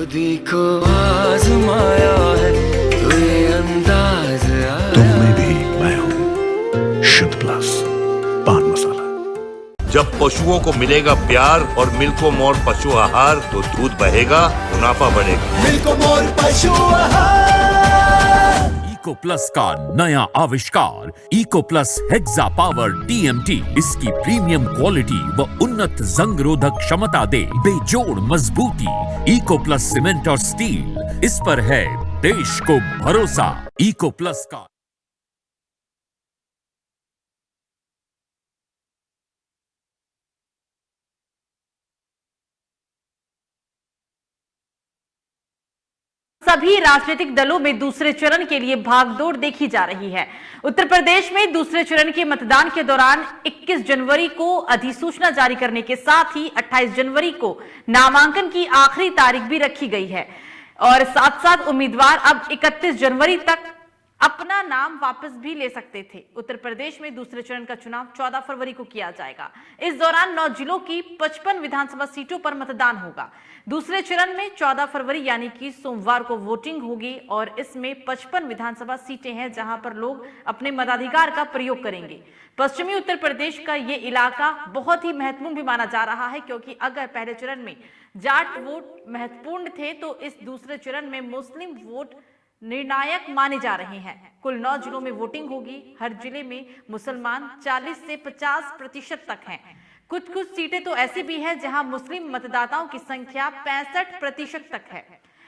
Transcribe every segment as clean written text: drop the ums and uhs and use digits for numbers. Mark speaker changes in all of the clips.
Speaker 1: खुद ही को आजमाया है तो ये अंदाज आया।
Speaker 2: तुम में भी मैं हूँ शुद्ध प्लस पान मसाला।
Speaker 3: जब पशुओं को मिलेगा प्यार और मिल्को मोर पशु आहार तो दूध बहेगा, मुनाफा बढ़ेगा।
Speaker 1: मिल्को मोर पशु आहार।
Speaker 4: इको प्लस का नया आविष्कार eco plus hexa power TMT इसकी प्रीमियम क्वालिटी व उन्नत जंग रोधक क्षमता दे बेजोड़ मजबूती। इको प्लस सीमेंट और स्टील, इस पर है देश को भरोसा। इको प्लस का
Speaker 5: सभी राजनीतिक दलों में दूसरे चरण के लिए भागदौड़ देखी जा रही है। उत्तर प्रदेश में दूसरे चरण के मतदान के दौरान 21 जनवरी को अधिसूचना जारी करने के साथ ही 28 जनवरी को नामांकन की आखिरी तारीख भी रखी गई है और साथ साथ उम्मीदवार अब 31 जनवरी तक अपना नाम वापस भी ले सकते थे। उत्तर प्रदेश में दूसरे चरण का चुनाव 14 फरवरी को किया जाएगा। इस दौरान 9 जिलों की 55 विधानसभा सीटों पर मतदान होगा। दूसरे चरण में 14 फरवरी यानी कि सोमवार को वोटिंग होगी और इसमें 55 विधानसभा सीटें हैं जहां पर लोग अपने मताधिकार का प्रयोग करेंगे। पश्चिमी उत्तर प्रदेश का ये इलाका बहुत ही महत्वपूर्ण भी माना जा रहा है क्योंकि अगर पहले चरण में जाट वोट महत्वपूर्ण थे तो इस दूसरे चरण में मुस्लिम वोट निर्णायक माने जा रहे हैं। कुल 9 जिलों में वोटिंग होगी। हर जिले में मुसलमान 40 से 50% तक हैं। कुछ सीटें तो ऐसी भी हैं जहां मुस्लिम मतदाताओं की संख्या 65% तक है।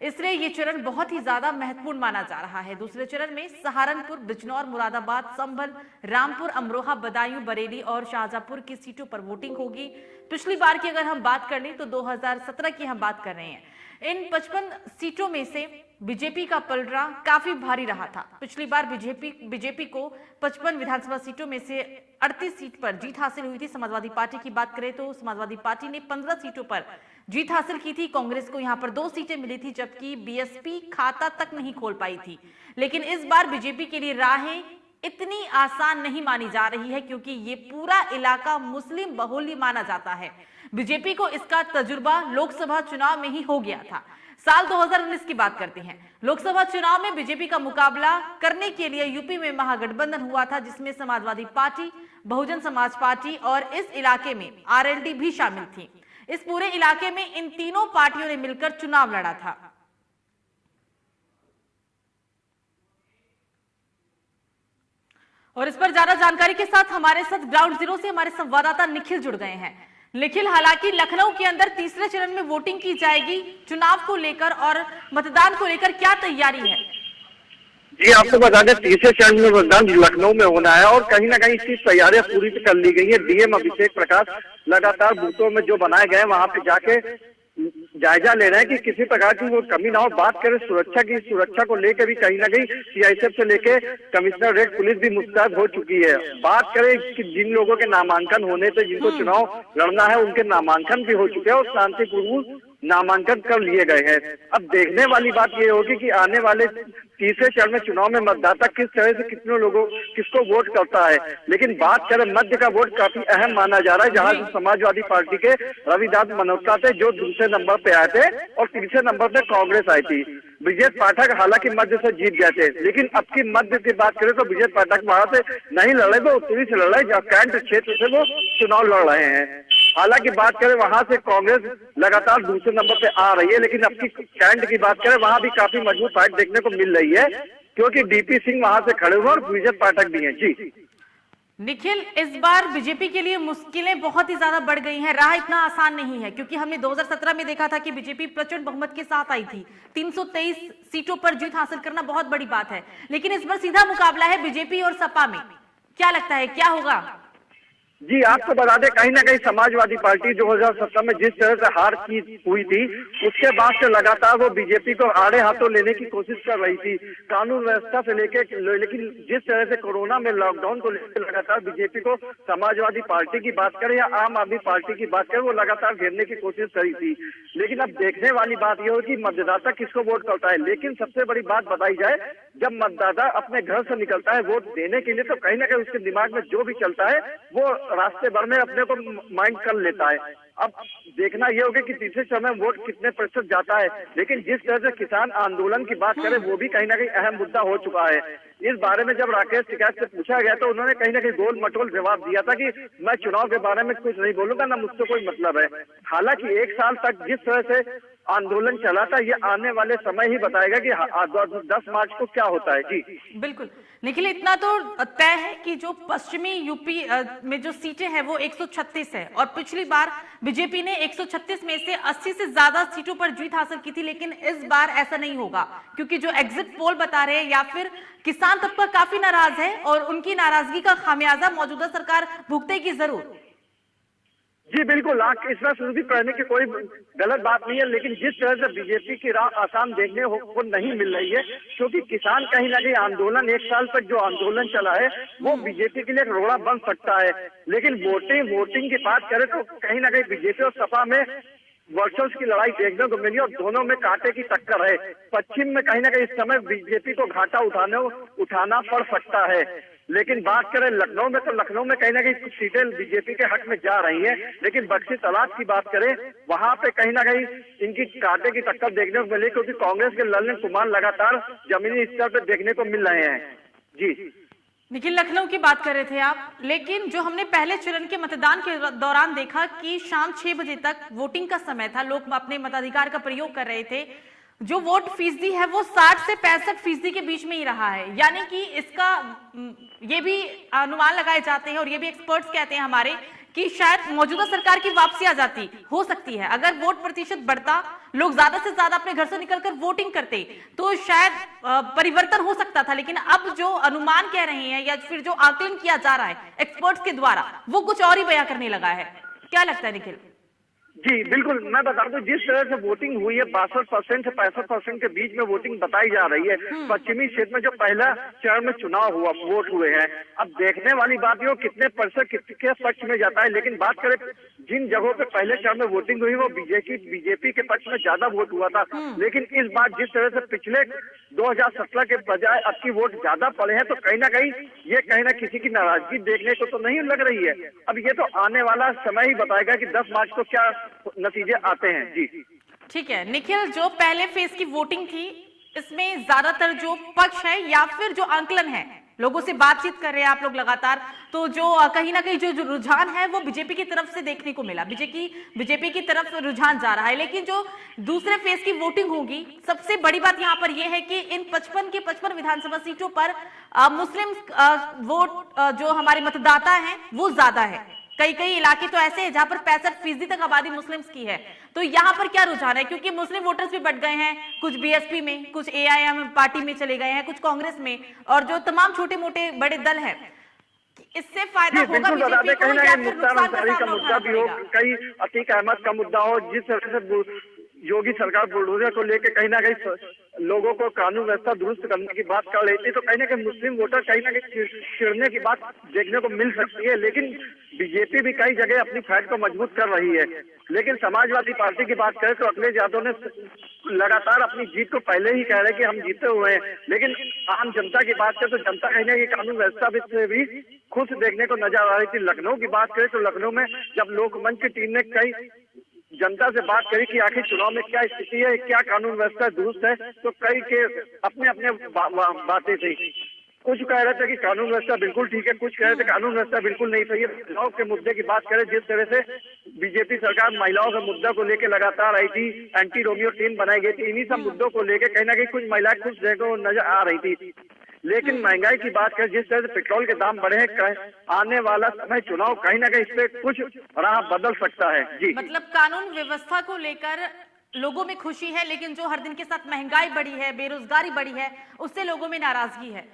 Speaker 5: इसलिए ये चरण बहुत ही ज्यादा महत्वपूर्ण माना जा रहा है। दूसरे चरण में सहारनपुर, बिजनौर, मुरादाबाद, संभल, रामपुर, अमरोहा, बदायूं, बरेली और शाहजहांपुर की सीटों पर वोटिंग होगी। पिछली बार की अगर हम बात कर लें तो 2017 की हम बात कर रहे हैं। इन 55 सीटों में से बीजेपी का पलड़ा काफी भारी रहा था। पिछली बार बीजेपी को 55 विधानसभा सीटों में से 38 सीट पर जीत हासिल हुई थी। समाजवादी पार्टी की बात करें तो समाजवादी पार्टी ने 15 सीटों पर जीत हासिल की थी। कांग्रेस को यहां पर 2 सीटें मिली थी जबकि बीएसपी खाता तक नहीं खोल पाई थी। लेकिन इस बार बीजेपी के लिए राहें इतनी आसान नहीं मानी जा रही है क्योंकि ये पूरा इलाका मुस्लिम बहुल माना जाता है। बीजेपी को इसका तजुर्बा लोकसभा चुनाव में ही हो गया था। साल 2019 की बात करते हैं। लोकसभा चुनाव में बीजेपी का मुकाबला करने के लिए यूपी में महागठबंधन हुआ था जिसमें समाजवादी पार्टी, बहुजन समाज पार्टी और इस इलाके में आरएलडी भी शामिल थी। इस पूरे इलाके में इन तीनों पार्टियों ने मिलकर चुनाव लड़ा था। और इस पर ज्यादा जानकारी के साथ हमारे साथ ग्राउंड जीरो से हमारे संवाददाता निखिल जुड़ गए हैं। निखिल, हालांकि लखनऊ के अंदर तीसरे चरण में वोटिंग की जाएगी, चुनाव को लेकर और मतदान को लेकर क्या तैयारी है?
Speaker 6: जी आपको बता दें तीसरे चरण में मतदान लखनऊ में होना है और कहीं ना कहीं इसकी तैयारियां पूरी कर ली गई है। डीएम अभिषेक प्रकाश लगातार बूथों में जो बनाए गए वहां पे जाके जायजा ले रहे हैं कि किसी प्रकार की वो कमी ना हो। बात करें सुरक्षा की, सुरक्षा को लेकर भी कहीं ना कहीं सीआईएसएफ से लेके कमिश्नरेट पुलिस भी मुस्तैद हो चुकी है। बात करें कि जिन लोगों के नामांकन होने से जिनको चुनाव लड़ना है उनके नामांकन भी हो चुके हैं और शांतिपूर्ण नामांकन कर लिए गए हैं। अब देखने वाली बात ये होगी कि आने वाले तीसरे चरण में चुनाव में मतदाता किस तरह से कितने लोगों किसको वोट करता है। लेकिन बात करें मध्य का वोट काफी अहम माना जा रहा है जहां समाजवादी पार्टी के रविदास मल्होत्रा थे जो दूसरे नंबर पे आए थे और तीसरे नंबर पे कांग्रेस आई थी। ब्रिजेश पाठक हालांकि मध्य से जीत गए थे लेकिन अब की मध्य की बात करें तो ब्रिजेश पाठक वहां से नहीं लड़े, वो उत्तरी से लड़े जहाँ कैंट क्षेत्र से वो चुनाव लड़ रहे हैं। हालांकि बात करें वहां से कांग्रेस लगातार दूसरे नंबर पे आ रही है लेकिन अब की कैंट की बात करें वहां भी काफी मजबूत फाइट देखने को मिल रही है क्योंकि डीपी सिंह वहां से खड़े हुए और ब्रिजेश पाठक भी हैं। जी
Speaker 5: निखिल, इस बार बीजेपी के लिए मुश्किलें बहुत ही ज्यादा बढ़ गई हैं। राह इतना आसान नहीं है क्योंकि हमने 2017 में देखा था कि बीजेपी प्रचंड बहुमत के साथ आई थी। 323 सीटों पर जीत हासिल करना बहुत बड़ी बात है लेकिन इस बार सीधा मुकाबला है बीजेपी और सपा में। क्या लगता है क्या होगा?
Speaker 6: जी आपको बता दें कहीं ना कहीं समाजवादी पार्टी 2017 में जिस तरह से हार की हुई थी उसके बाद से लगातार वो बीजेपी को आड़े हाथों लेने की कोशिश कर रही थी कानून व्यवस्था से लेके। लेकिन जिस तरह से कोरोना में लॉकडाउन को लेकर लगातार बीजेपी को समाजवादी पार्टी की बात करें या आम आदमी पार्टी की बात करें वो लगातार घेरने की कोशिश करी थी। लेकिन अब देखने वाली बात यह हो कि मतदाता किसको वोट करता है। लेकिन सबसे बड़ी बात बताई जाए जब मतदाता अपने घर से निकलता है वोट देने के लिए तो कहीं ना कहीं उसके दिमाग में जो भी चलता है वो रास्ते भर में अपने को माइंड कर लेता है। अब देखना ये होगा कि तीसरे चरण में वोट कितने प्रतिशत जाता है। लेकिन जिस तरह से किसान आंदोलन की बात करें वो भी कहीं ना कहीं अहम मुद्दा हो चुका है। इस बारे में जब राकेश टिकैत से पूछा गया तो उन्होंने कहीं ना कहीं गोल मटोल जवाब दिया था कि मैं चुनाव के बारे में कुछ नहीं बोलूंगा, ना मुझसे कोई मतलब है। हालांकि 1 साल तक जिस तरह से आंदोलन चला था ये आने वाले समय ही बताएगा कि 10 मार्च को क्या होता है। जी
Speaker 5: बिल्कुल निखिल, इतना तो तय है कि जो पश्चिमी यूपी में जो सीटें हैं वो 136 है और पिछली बार बीजेपी ने 136 में से 80 से ज्यादा सीटों पर जीत हासिल की थी। लेकिन इस बार ऐसा नहीं होगा क्योंकि जो एग्जिट पोल बता रहे हैं या फिर किसान तबका काफी नाराज है और उनकी नाराजगी का खामियाजा मौजूदा सरकार भुगतेगी जरूर।
Speaker 6: जी बिल्कुल, इसमें सुरभि करने की कोई गलत बात नहीं है। लेकिन जिस तरह से बीजेपी की राह आसान देखने को नहीं मिल रही है, क्योंकि किसान कहीं ना कहीं आंदोलन 1 साल तक जो आंदोलन चला है वो बीजेपी के लिए एक रोड़ा बन सकता है। लेकिन वोटिंग की बात करें तो कहीं ना कहीं बीजेपी और सपा में वर्चस्व की लड़ाई देखने को मिली और दोनों में कांटे की टक्कर है। पश्चिम में कहीं ना कहीं इस समय बीजेपी को घाटा उठाना पड़ सकता है। लेकिन बात करें लखनऊ में तो लखनऊ में कहीं ना कहीं कुछ सीटें बीजेपी के हक में जा रही हैं। लेकिन बक्सी तलाश की बात करें वहां पे कहीं ना कहीं इनकी कांटे की टक्कर देखने को मिली, क्योंकि कांग्रेस के ललन कुमार लगातार जमीनी स्तर पर देखने को मिल रहे हैं। जी
Speaker 5: निखिल, लखनऊ की बात कर रहे थे आप, लेकिन जो हमने पहले चरण के मतदान के दौरान देखा कि शाम 6 बजे तक वोटिंग का समय था, लोग अपने मताधिकार का प्रयोग कर रहे थे। जो वोट फीसदी है वो 60 से 65% के बीच में ही रहा है। यानी कि इसका ये भी अनुमान लगाए जाते हैं और ये भी एक्सपर्ट्स कहते हैं हमारे कि शायद मौजूदा सरकार की वापसी आ जाती हो सकती है। अगर वोट प्रतिशत बढ़ता, लोग ज्यादा से ज्यादा अपने घर से निकलकर वोटिंग करते तो शायद परिवर्तन हो सकता था। लेकिन अब जो अनुमान कह रहे हैं या फिर जो आकलन किया जा रहा है एक्सपर्ट्स के द्वारा वो कुछ और ही बयां करने लगा है। क्या लगता है निखिल?
Speaker 6: जी बिल्कुल, मैं बता दूं जिस तरह से वोटिंग हुई है 62% से 65% के बीच में वोटिंग बताई जा रही है। पश्चिमी क्षेत्र में जो पहला चरण में चुनाव हुआ वोट हुए हैं, अब देखने वाली बात ये कितने प्रतिशत किसके पक्ष में जाता है। लेकिन बात करें जिन जगहों पे पहले चरण में वोटिंग हुई वो बीजेपी के पक्ष में ज्यादा वोट हुआ था। लेकिन इस बार जिस तरह से पिछले 2017 के बजाय अब की वोट ज्यादा पड़े हैं तो कहीं ना कहीं ये कहीं ना किसी की नाराजगी देखने को तो नहीं लग रही है। अब ये तो आने वाला समय ही बताएगा कि 10 मार्च को क्या नतीजे आते हैं। जी
Speaker 5: ठीक है निखिल, जो पहले फेज की वोटिंग थी इसमें ज्यादातर जो पक्ष है या फिर जो आंकलन है, लोगों से बातचीत कर रहे हैं आप लोग लगातार, तो जो कहीं ना कहीं जो रुझान है वो बीजेपी की तरफ से देखने को मिला। बीजेपी की तरफ रुझान जा रहा है। लेकिन जो दूसरे फेज की वोटिंग होगी, सबसे बड़ी बात यहाँ पर यह है कि इन 55 के 55 विधानसभा सीटों पर मुस्लिम वोट जो हमारे मतदाता हैं वो ज्यादा है। कई इलाके तो ऐसे हैं जहां पर 65% तक आबादी मुस्लिम्स की है। तो यहाँ पर क्या रुझान है? क्योंकि मुस्लिम वोटर्स भी बढ़ गए हैं, कुछ बीएसपी में, कुछ एआईएम पार्टी में चले गए हैं, कुछ कांग्रेस में, और जो तमाम छोटे मोटे बड़े दल हैं, इससे फायदा होगा बीजेपी को या फिर नुकसान का मुद्दा भी हो,
Speaker 6: कई अतीक अहमद का मुद्दा हो, जिस तरह से योगी सरकार बुलडोजर को लेकर कहीं ना कहीं लोगों को कानून व्यवस्था दुरुस्त करने की बात कर रही थी, तो कहीं ना कहीं मुस्लिम वोटर कहीं ना कहीं चिढ़ने की बात देखने को मिल सकती है। लेकिन बीजेपी भी कई जगह अपनी फाइट को मजबूत कर रही है। लेकिन समाजवादी पार्टी की बात करें तो अखिलेश यादव ने लगातार अपनी जीत को पहले ही कह रहे कि हम जीते हुए हैं। लेकिन आम जनता की बात करें तो जनता कहीं ना कहीं कानून व्यवस्था से भी खुश देखने को नजर आ रही थी। लखनऊ की बात करें तो लखनऊ में जब लोकमंच की टीम ने कई जनता से बात करी कि आखिर चुनाव में क्या स्थिति है, क्या कानून व्यवस्था दुरुस्त है, तो कई के अपने अपने बातें थी। कुछ कह रहे थे कि कानून व्यवस्था बिल्कुल ठीक है, कुछ कह रहे थे कानून व्यवस्था बिल्कुल नहीं सही है। महिलाओं के मुद्दे की बात करें, जिस तरह से बीजेपी सरकार महिलाओं के मुद्दे को लेकर लगातार आई थी, एंटी रोमियो टीम बनाई गई थी, इन्हीं सब मुद्दों को लेकर कहीं ना कहीं कुछ महिलाएं खुश देखने को नजर आ रही थी। लेकिन महंगाई की बात करें, जिस तरह से पेट्रोल के दाम बढ़े हैं, आने वाला समय चुनाव कहीं ना कहीं इस पे कुछ राह बदल सकता है। जी
Speaker 5: मतलब कानून व्यवस्था को लेकर लोगों में खुशी है, लेकिन जो हर दिन के साथ महंगाई बढ़ी है, बेरोजगारी बढ़ी है, उससे लोगों में नाराजगी है।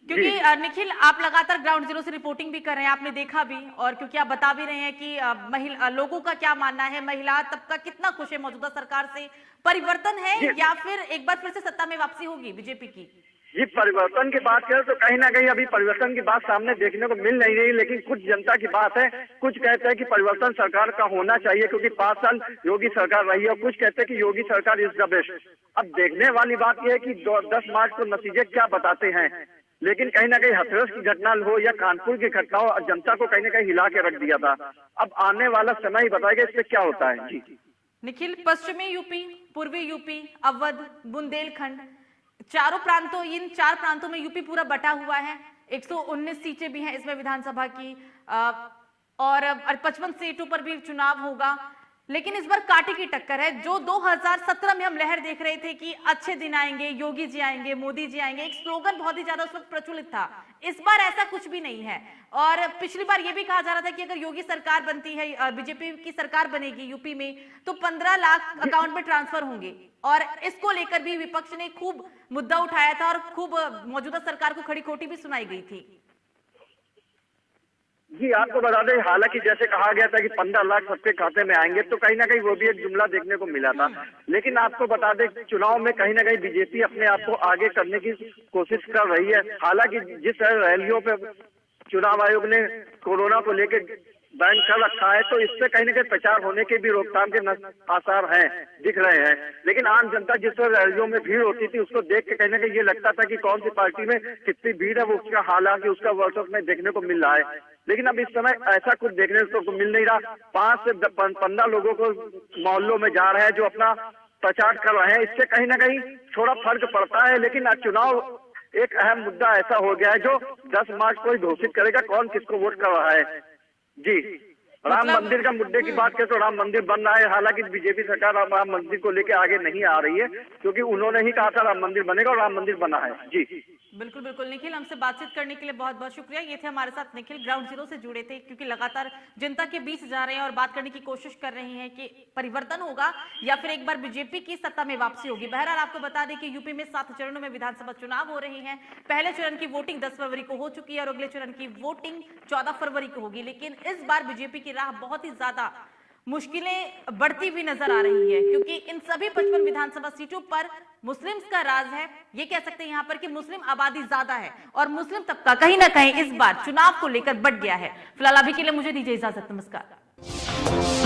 Speaker 5: क्योंकि निखिल, आप लगातार ग्राउंड जीरो से रिपोर्टिंग भी कर रहे हैं, आपने देखा भी, और क्योंकि आप बता भी रहे हैं कि लोगों का क्या मानना है, महिला तबका कितना खुश है मौजूदा सरकार से, परिवर्तन है या फिर एक बार फिर से सत्ता में वापसी होगी बीजेपी की?
Speaker 6: जी, परिवर्तन की बात करें तो कहीं ना कहीं अभी परिवर्तन की बात सामने देखने को मिल नहीं रही। लेकिन कुछ जनता की बात है, कुछ कहते हैं कि परिवर्तन सरकार का होना चाहिए क्योंकि 5 साल योगी सरकार रही है, और कुछ कहते हैं कि योगी सरकार इज द बेस्ट। अब देखने वाली बात यह है कि 10 मार्च को नतीजे क्या बताते हैं। लेकिन कहीं ना कहीं हाथरस की घटना हो या कानपुर की घटना हो, जनता को कहीं ना कहीं हिला के रख दिया था। अब आने वाला समय ही बताएगा इससे क्या होता है। जी
Speaker 5: निखिल, पश्चिमी यूपी, पूर्वी यूपी, अवध, बुंदेलखंड, इन चार प्रांतों में यूपी पूरा बटा हुआ है। 119 सीटें भी हैं इसमें विधानसभा की, और 55 सीटों पर भी चुनाव होगा। लेकिन इस बार कांटे की टक्कर है। जो 2017 में हम लहर देख रहे थे कि अच्छे दिन आएंगे, योगी जी आएंगे, मोदी जी आएंगे, एक स्लोगन बहुत ही ज्यादा उस वक्त प्रचलित था। इस बार ऐसा कुछ भी नहीं है। और पिछली बार यह भी कहा जा रहा था कि अगर योगी सरकार बनती है, बीजेपी की सरकार बनेगी यूपी में, तो 15 लाख अकाउंट में ट्रांसफर होंगे। और इसको लेकर भी विपक्ष ने खूब मुद्दा उठाया था और खूब मौजूदा सरकार को खड़ी खोटी भी सुनाई गई थी।
Speaker 6: जी आपको बता दें, हालांकि जैसे कहा गया था कि 15 लाख सबके खाते में आएंगे, तो कहीं ना कहीं वो भी एक जुमला देखने को मिला था। लेकिन आपको बता दें, चुनाव में कहीं ना कहीं बीजेपी अपने आप को आगे करने की कोशिश कर रही है। हालांकि जिस रैलियों पे चुनाव आयोग ने कोरोना को लेकर बैन कर रखा है, तो इससे कहीं ना कहीं प्रचार होने के भी रोकथाम के आसार हैं, दिख रहे हैं। लेकिन आम जनता जिस रैलियों में भीड़ होती थी, उसको देख के कहीं ना कहीं ये लगता था कि कौन सी पार्टी में कितनी भीड़ है, वो उसका हालांकि उसका वर्कआउट में देखने को मिल रहा है। लेकिन अब इस समय ऐसा कुछ देखने को मिल नहीं रहा। 5 से 15 लोगों को मोहल्लों में जा रहे हैं जो अपना प्रचार कर रहे हैं। इससे कहीं ना कहीं थोड़ा फर्क पड़ता है। लेकिन चुनाव एक अहम मुद्दा ऐसा हो गया है जो 10 मार्च को ही घोषित करेगा कौन किसको वोट कर रहा है। जी राम मंदिर का मुद्दे की बात करें तो राम मंदिर बन रहा है। हालांकि बीजेपी सरकार राम मंदिर को लेकर आगे नहीं आ रही है, क्योंकि उन्होंने ही कहा था राम मंदिर बनेगा और राम मंदिर बना है। जी
Speaker 5: बिल्कुल बिल्कुल निखिल, हमसे बातचीत करने के लिए बहुत बहुत शुक्रिया। ये थे हमारे साथ निखिल, ग्राउंड जीरो से जुड़े थे, क्योंकि लगातार जनता के बीच जा रहे हैं और बात करने की कोशिश कर रहे हैं कि परिवर्तन होगा या फिर एक बार बीजेपी की सत्ता में वापसी होगी। बहरहाल आपको बता दें कि यूपी में 7 चरणों में विधानसभा चुनाव हो रहे हैं। पहले चरण की वोटिंग 10 फरवरी को हो चुकी है और अगले चरण की वोटिंग 14 फरवरी को होगी। लेकिन इस बार बीजेपी की राह बहुत ही ज्यादा मुश्किलें बढ़ती हुई नजर आ रही है, क्योंकि इन सभी 55 विधानसभा सीटों पर मुस्लिम्स का राज है। ये कह सकते हैं यहाँ पर कि मुस्लिम आबादी ज्यादा है और मुस्लिम तबका कहीं ना कहीं इस बार चुनाव को लेकर बढ़ गया है। फिलहाल अभी के लिए मुझे दीजिए इजाजत, नमस्कार।